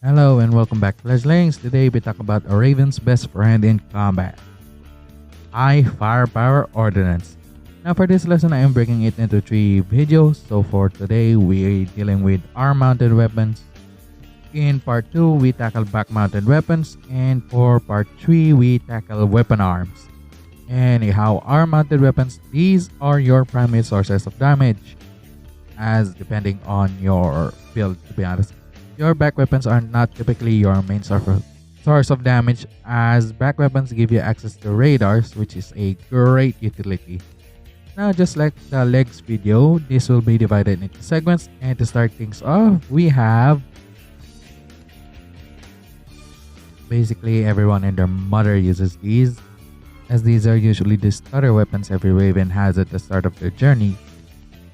Hello and welcome back to Fledglings. Today we talk about a Raven's best friend in combat, High Firepower Ordnance. Now for this lesson I am breaking it into 3 videos. So for today we are dealing with arm-mounted weapons. In part 2 we tackle back-mounted weapons, and for part 3 we tackle weapon arms. Anyhow, arm-mounted weapons, these are your primary sources of damage, as depending on your build, to be honest. Your back weapons are not typically your main source of damage, as back weapons give you access to radars, which is a great utility. Now, just like the legs video, this will be divided into segments, and to start things off, we have basically everyone and their mother uses these, as these are usually the starter weapons every Raven has at the start of their journey.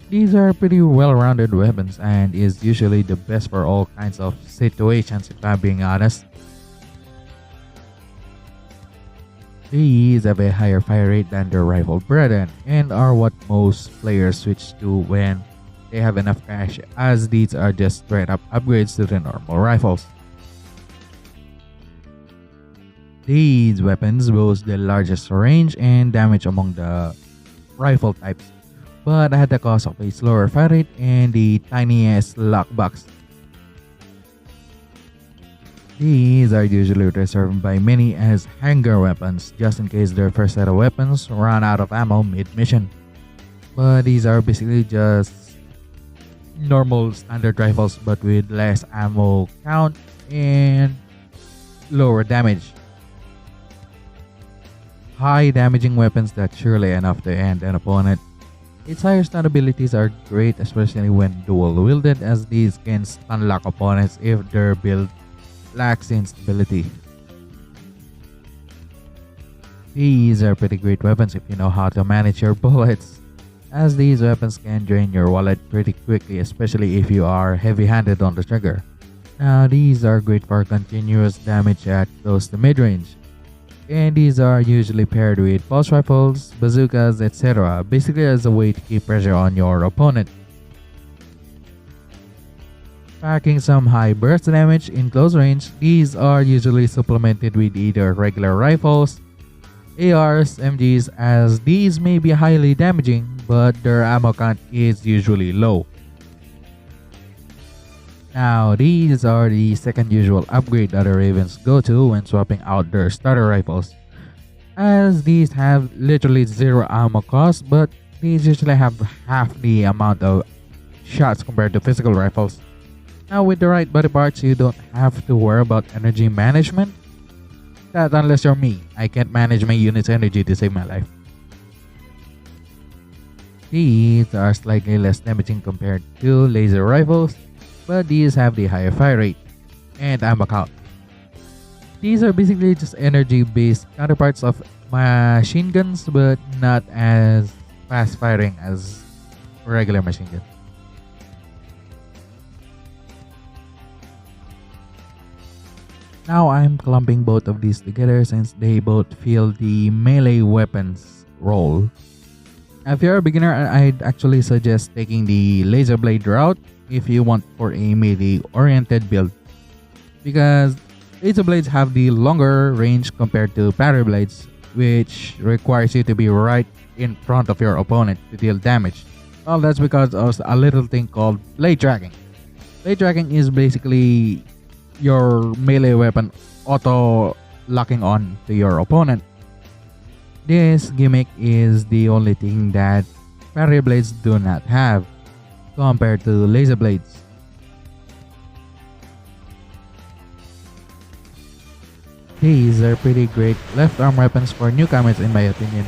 These are pretty well-rounded weapons and is usually the best for all kinds of situations, if I'm being honest. These have a higher fire rate than their rifle brethren and are what most players switch to when they have enough cash, as these are just straight up upgrades to the normal rifles. These weapons boast the largest range and damage among the rifle types, but at the cost of a slower fire rate and the tiniest lockbox. These are usually reserved by many as hanger weapons, just in case their first set of weapons run out of ammo mid-mission. But these are basically just normal standard rifles, but with less ammo count and lower damage. High damaging weapons that surely enough to end an opponent. Its higher stun abilities are great, especially when dual wielded, as these can stun lock opponents if their build lacks instability. These are pretty great weapons if you know how to manage your bullets, as these weapons can drain your wallet pretty quickly, especially if you are heavy-handed on the trigger. Now these are great for continuous damage at close to mid-range, and these are usually paired with pulse rifles, bazookas, etc., basically as a way to keep pressure on your opponent. Packing some high burst damage in close range, these are usually supplemented with either regular rifles, ARs, MGs, as these may be highly damaging, but their ammo count is usually low. Now, these are the second usual upgrade that the Ravens go to when swapping out their starter rifles, as these have literally zero ammo cost, but these usually have half the amount of shots compared to physical rifles. Now, with the right body parts, you don't have to worry about energy management. That unless you're me, I can't manage my unit's energy to save my life. These are slightly less damaging compared to laser rifles, but these have the higher fire rate and ammo count. These are basically just energy-based counterparts of machine guns, but not as fast-firing as regular machine guns. Now I'm clumping both of these together since they both fill the melee weapons role. If you're a beginner, I'd actually suggest taking the laser blade route if you want for a melee-oriented build, because laser blades have the longer range compared to parry blades, which requires you to be right in front of your opponent to deal damage. Well, that's because of a little thing called blade tracking. Blade tracking is basically your melee weapon auto locking on to your opponent. This gimmick is the only thing that parry blades do not have compared to laser blades. These are pretty great left arm weapons for newcomers in my opinion,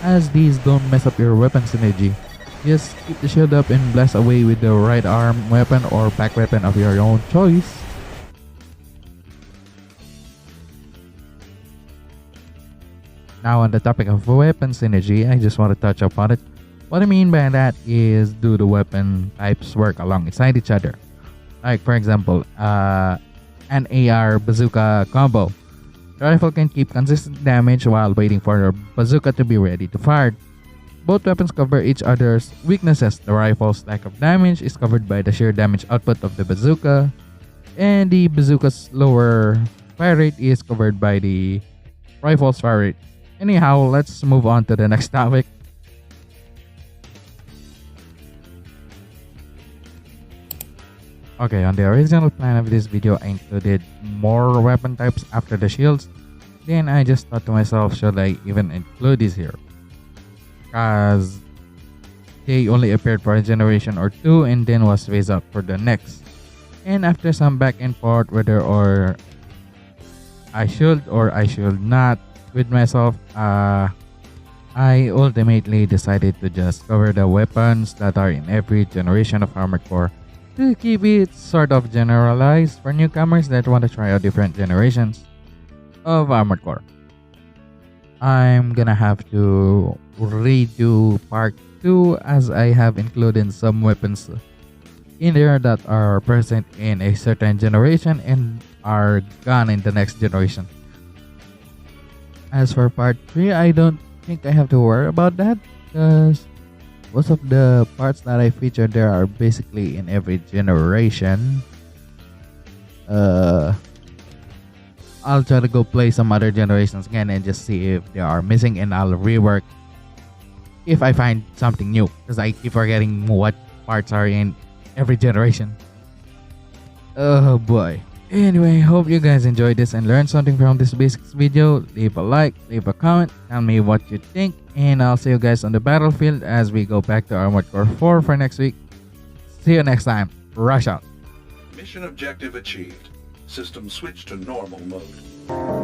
as these don't mess up your weapon synergy. Just keep the shield up and blast away with the right arm weapon or back weapon of your own choice. Now on the topic of weapon synergy, I just want to touch upon it. What I mean by that is, do the weapon types work alongside each other? Like for example, an AR bazooka combo. The rifle can keep consistent damage while waiting for your bazooka to be ready to fire. Both weapons cover each other's weaknesses. The rifle's lack of damage is covered by the sheer damage output of the bazooka. And the bazooka's lower fire rate is covered by the rifle's fire rate. Anyhow, let's move on to the next topic. Okay, on the original plan of this video, I included more weapon types after the shields. Then I just thought to myself, should I even include this here? Cause they only appeared for a generation or two and then was phased out for the next. And after some back and forth whether or I should or I should not with myself, I ultimately decided to just cover the weapons that are in every generation of Armored Core to keep it sort of generalized for newcomers that want to try out different generations of Armored Core. I'm gonna have to redo part 2 as I have included some weapons in there that are present in a certain generation and are gone in the next generation. As for part 3, I don't think I have to worry about that because most of the parts that I featured there are basically in every generation. I'll try to go play some other generations again and just see if they are missing, and I'll rework if I find something new because I keep forgetting what parts are in every generation. Oh boy. Anyway, hope you guys enjoyed this and learned something from this basics video. Leave a like, leave a comment, tell me what you think, and I'll see you guys on the battlefield as we go back to Armored Core 4 for next week. See you next time. Rush out. Mission objective achieved. System switch to normal mode.